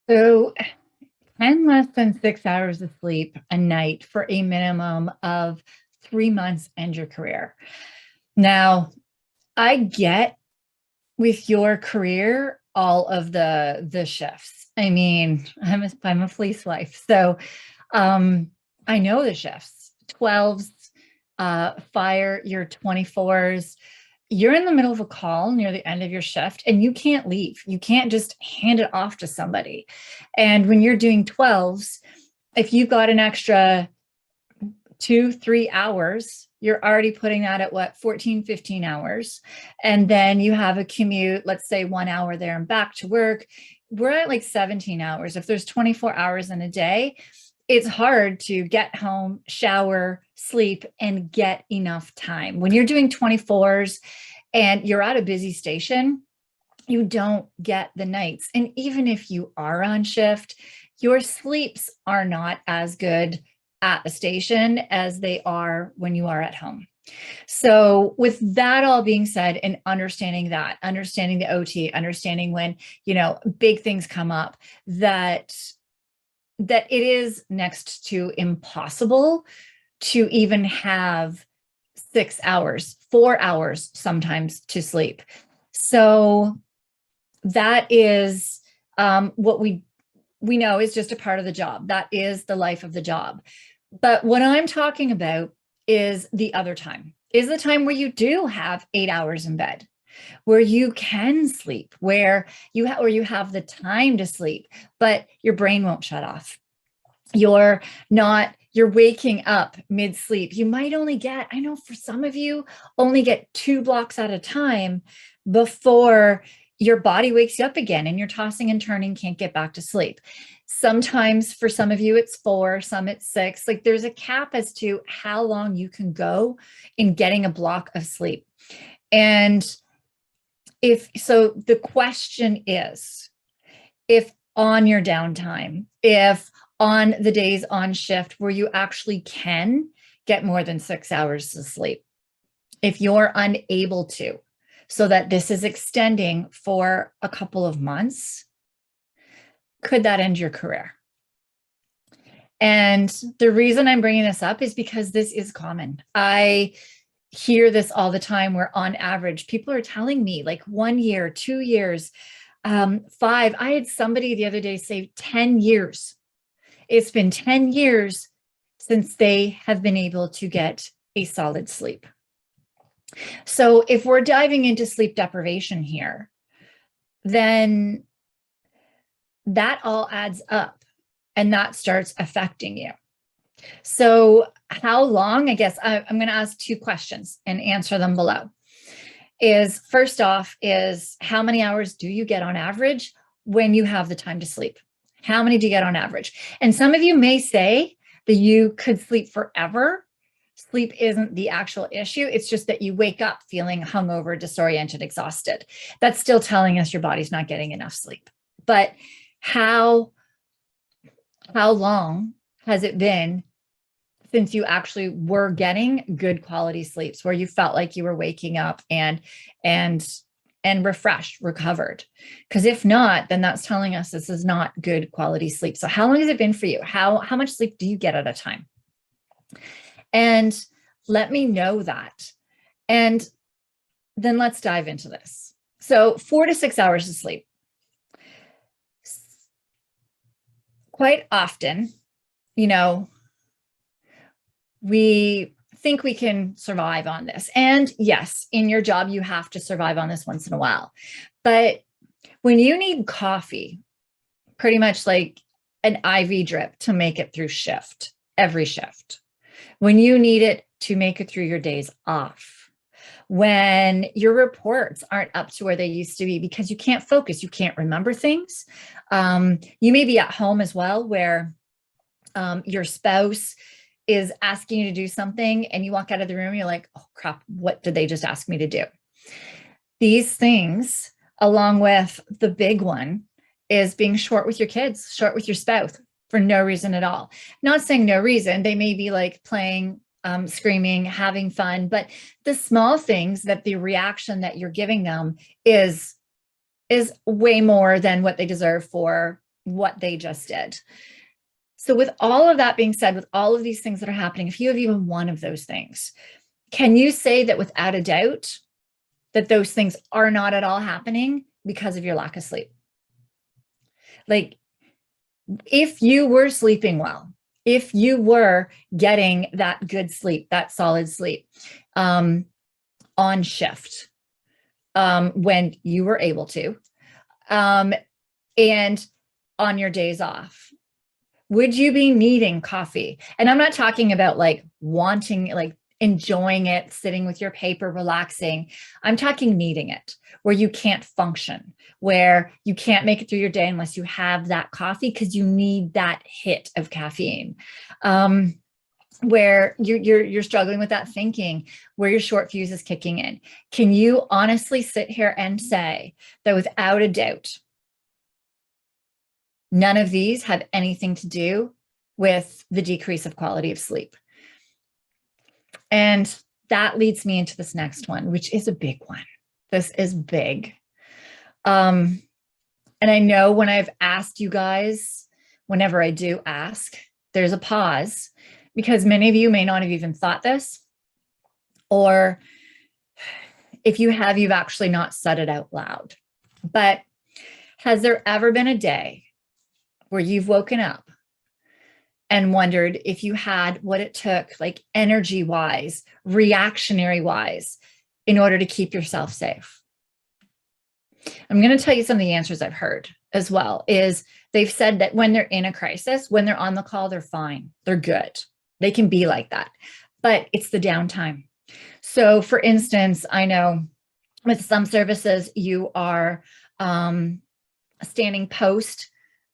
So 10 less than 6 hours of sleep a night for a minimum of 3 months end your career. Now, I get with your career all of the shifts. I mean, I'm a police wife, so um, I know the shifts. 12s, fire, your 24s. You're in the middle of a call near the end of your shift and you can't leave. You can't just hand it off to somebody. And when you're doing 12s, if you've got an extra 2, 3 hours, you're already putting that at what, 14, 15 hours. And then you have a commute, let's say 1 hour there and back to work. We're at like 17 hours. If there's 24 hours in a day, it's hard to get home, shower, sleep, and get enough time. When you're doing 24s and you're at a busy station, you don't get the nights. And even if you are on shift, your sleeps are not as good at a station as they are when you are at home. So with that all being said, and understanding that, understanding the OT, understanding when, big things come up, that it is next to impossible to even have 6 hours, 4 hours sometimes to sleep. So that is what we know is just a part of the job. That is the life of the job. But what I'm talking about is the other time, is the time where you do have 8 hours in bed, where you can sleep, where you have the time to sleep, but your brain won't shut off. You're waking up mid-sleep. You might only get, I know for some of you, only get 2 blocks at a time before your body wakes you up again and you're tossing and turning, can't get back to sleep. Sometimes for some of you, it's 4, some it's 6. Like there's a cap as to how long you can go in getting a block of sleep. And the question is, if on your downtime, if on the days on shift where you actually can get more than 6 hours of sleep, if you're unable to, so that this is extending for a couple of months, could that end your career? And the reason I'm bringing this up is because this is common. I hear this all the time where on average, people are telling me like 1 year, 2 years, 5. I had somebody the other day say 10 years. It's been 10 years since they have been able to get a solid sleep. So if we're diving into sleep deprivation here, then that all adds up and that starts affecting you. So how long, I guess I'm going to ask 2 questions and answer them below. First off, how many hours do you get on average when you have the time to sleep? How many do you get on average? And some of you may say that you could sleep forever. Sleep isn't the actual issue. It's just that you wake up feeling hungover, disoriented, exhausted. That's still telling us your body's not getting enough sleep. But how long has it been since you actually were getting good quality sleeps where you felt like you were waking up and refreshed, recovered? Because if not, then that's telling us this is not good quality sleep. So how long has it been for you? How much sleep do you get at a time? And let me know that. And then let's dive into this. So 4 to 6 hours of sleep. Quite often, we think we can survive on this. And yes, in your job, you have to survive on this once in a while. But when you need coffee, pretty much like an IV drip to make it through every shift, when you need it to make it through your days off, when your reports aren't up to where they used to be because you can't focus, you can't remember things. You may be at home as well where your spouse is asking you to do something and you walk out of the room and you're like, oh crap, what did they just ask me to do? These things, along with the big one, is being short with your kids, short with your spouse for no reason at all. Not saying no reason. They may be like playing, screaming, having fun, but the small things that the reaction that you're giving them is way more than what they deserve for what they just did. So with all of that being said, with all of these things that are happening, if you have even one of those things, can you say that without a doubt that those things are not at all happening because of your lack of sleep? Like, if you were sleeping well, if you were getting that good sleep, that solid sleep, on shift, when you were able to, and on your days off, would you be needing coffee? And I'm not talking about like wanting, like enjoying it, sitting with your paper, relaxing. I'm talking needing it, where you can't function, where you can't make it through your day unless you have that coffee because you need that hit of caffeine. Where you're struggling with that thinking, where your short fuse is kicking in. Can you honestly sit here and say that without a doubt, none of these have anything to do with the decrease of quality of sleep? And that leads me into this next one, which is a big one. This is big. And I know when I've asked you guys, whenever I do ask, there's a pause, because many of you may not have even thought this, or if you have, you've actually not said it out loud. But has there ever been a day where you've woken up and wondered if you had what it took, like energy wise, reactionary wise, in order to keep yourself safe? I'm going to tell you some of the answers I've heard as well. Is they've said that when they're in a crisis, when they're on the call, they're fine. They're good. They can be like that, but it's the downtime. So for instance, I know with some services, you are standing post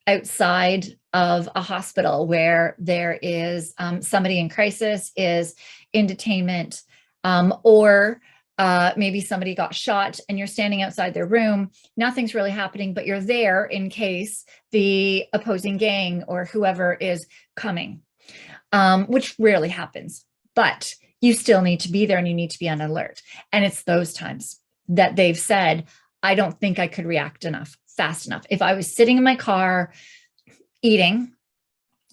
outside of a hospital where there is somebody in crisis, is in detainment, or maybe somebody got shot and you're standing outside their room. Nothing's really happening, but you're there in case the opposing gang or whoever is coming, which rarely happens, but you still need to be there and you need to be on alert. And it's those times that they've said, I don't think I could react fast enough. If I was sitting in my car eating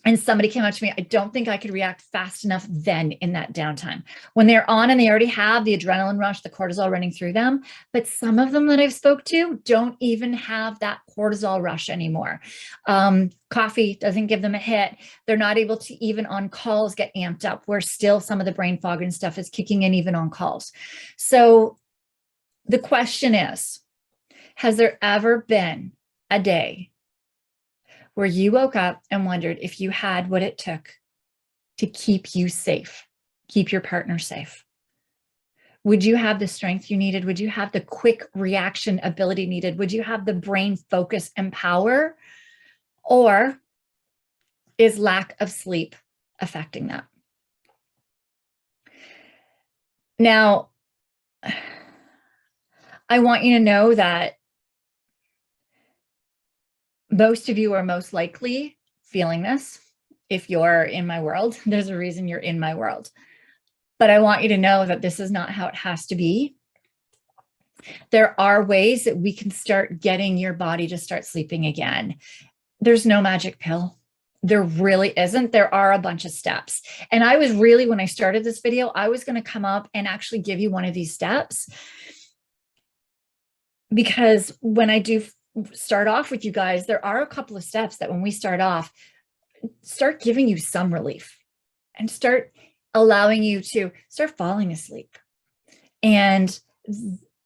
and somebody came up to me, I don't think I could react fast enough then in that downtime. When they're on and they already have the adrenaline rush, the cortisol running through them, but some of them that I've spoke to don't even have that cortisol rush anymore. Coffee doesn't give them a hit. They're not able to even on calls get amped up, where still some of the brain fog and stuff is kicking in even on calls. So the question is, has there ever been a day where you woke up and wondered if you had what it took to keep you safe, keep your partner safe? Would you have the strength you needed? Would you have the quick reaction ability needed? Would you have the brain focus and power? Or is lack of sleep affecting that? Now, I want you to know that most of you are most likely feeling this. If you're in my world, there's a reason you're in my world. But I want you to know that this is not how it has to be. There are ways that we can start getting your body to start sleeping again. There's no magic pill. There really isn't. There are a bunch of steps. And I was really, when I started this video, I was going to come up and actually give you one of these steps. Because when I do start off with you guys, there are a couple of steps that when we start off, start giving you some relief and start allowing you to start falling asleep. And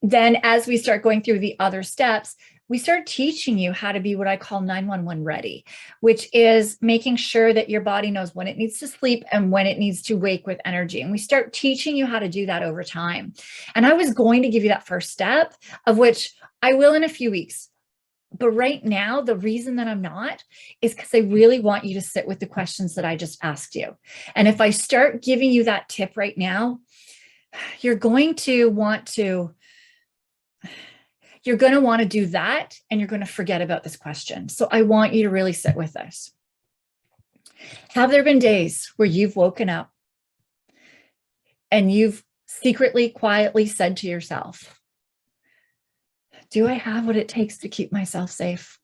then as we start going through the other steps, we start teaching you how to be what I call 911 ready, which is making sure that your body knows when it needs to sleep and when it needs to wake with energy. And we start teaching you how to do that over time. And I was going to give you that first step, of which I will in a few weeks. But right now, the reason that I'm not is because I really want you to sit with the questions that I just asked you. And if I start giving you that tip right now, you're going to want to do that, and you're going to forget about this question. So I want you to really sit with this. Have there been days where you've woken up and you've secretly, quietly said to yourself, do I have what it takes to keep myself safe?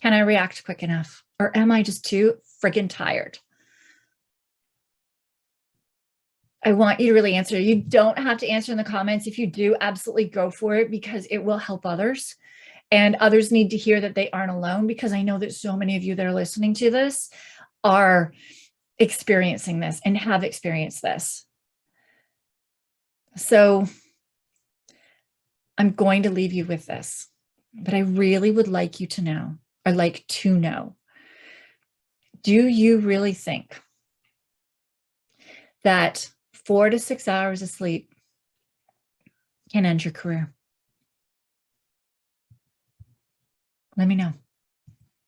Can I react quick enough? Or am I just too friggin' tired? I want you to really answer. You don't have to answer in the comments. If you do, absolutely go for it, because it will help others. And others need to hear that they aren't alone, because I know that so many of you that are listening to this are experiencing this and have experienced this. So I'm going to leave you with this, but I really would like you to know, or like to know, do you really think that 4 to 6 hours of sleep can end your career? Let me know.